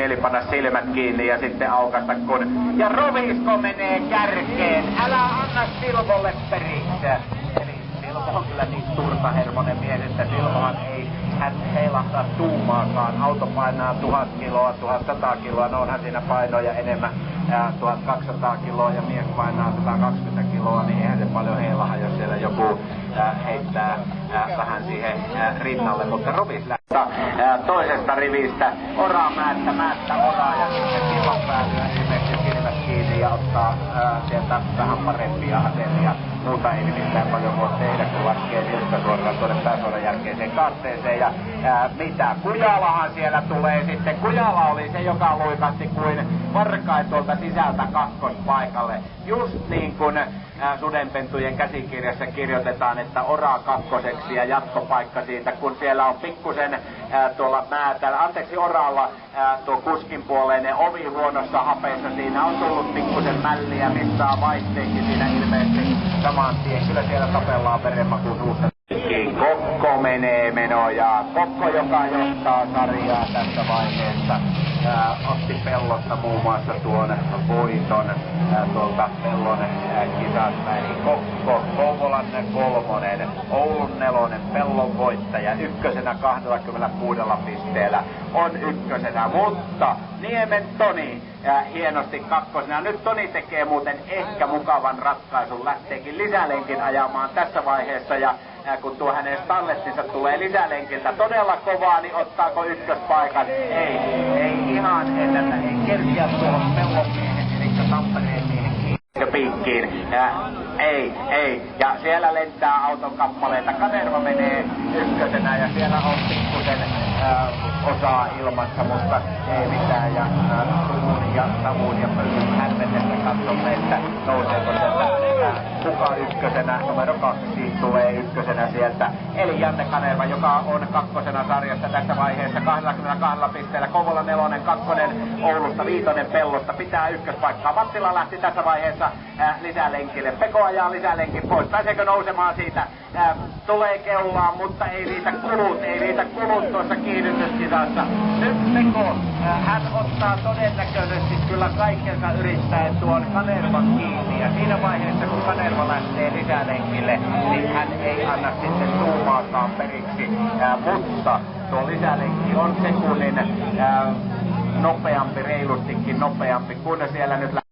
Eli panna silmät kiinni ja sitten aukasta kun... Ja Rovisko menee kärkeen. Älä anna Silvolle periksi. Eli Silvo on kyllä niin turtahermonen mies, että Silvohan ei hän heilahtaa tuumaakaan. Auto painaa 1000 kiloa, 1100 kiloa, no onhan siinä painoja enemmän. 1200 kiloa ja mies painaa 120 kiloa, niin eihän se paljon heilaha, jos siellä joku heittää vähän siihen rinnalle. Mutta Rovis lähtee toisesta rivistä, oraa määttä oraa ja sitten sillan päätyä ilmeisesti silmät kiinni ja ottaa sieltä vähän parempia asemia. Muuta ei nimittäin paljon voi tehdä, kun laskee nilkkasuoraan tuonne pääsuoran jälkeiseen kaarteeseen. Ja mitä? Kujalahan siellä tulee sitten. Kujala oli se, joka luikatti kuin varkain tuolta sisältä kakkospaikalle. Just niin kuin Sudenpentujen käsikirjassa kirjoitetaan, että oraa kakkoseksi ja jatkopaikka siitä, kun siellä on pikkusen tuolla oralla tuo kuskin puoleinen ovi huonossa hapeessa. Siinä on tullut pikkusen mälliä, missä on vaihteeksi siinä ilmeisesti saman tien. Kyllä siellä tapellaan verenmakuun suussa. Kokko menee menojaan. Kokko, joka johtaa sarjaa tässä vaiheessa. Otti Pellosta muun muassa tuon voiton tuolta Pellon kisasta. Eli Kokko, Kouvolan 3, Oulun 4, Pellon voittaja. Ykkösenä 26 pisteellä on ykkösenä, mutta Niemen Toni hienosti kakkosena. Nyt Toni tekee muuten ehkä mukavan ratkaisun, lähteekin lisälenkin ajamaan tässä vaiheessa ja kun tuo hänen stallettinsa tulee lisälenkiltä todella kovaa, niin ottaako ykköspaikan? Ei ihan ennätä, ei kertiä tuohon Pellon miehen, eli Tampereen miehen piikkiin. Ei. Ja siellä lentää auton kappaleita. Kanerva menee ykkösenä ja siellä on pikkusen osaa ilmassa, mutta ei mitään. Ja Suvun ja Savun ja Pöllyn hämmennestä katsomme, että nouseeko sieltä kuka ykkösenä. Numero 2 tulee ykkösenä sieltä. Eli Janne Kanerva, joka on kakkosena sarjassa tässä vaiheessa 22 pisteellä. Kouvola 4, 2, Oulusta 5, Pellosta pitää ykköspaikkaa. Mattila lähti tässä vaiheessa lisälenkille. Peko ajaa lisälenkin pois. Pääseekö nousemaan siitä? Tulee keulaa, mutta ei riitä kulut tuossa kiihdytyskisassa. Nyt Peko, hän ottaa todennäköisesti kyllä kaikkensa yrittäen tuon Kanervan kiinni. Ja siinä vaiheessa, kun Kanerva lähtee lisälenkille, niin hän ei anna sitten tuumaakaan periksi. Mutta tuo lisälenkki on sekunnin nopeampi, reilustikin nopeampi, kun siellä nyt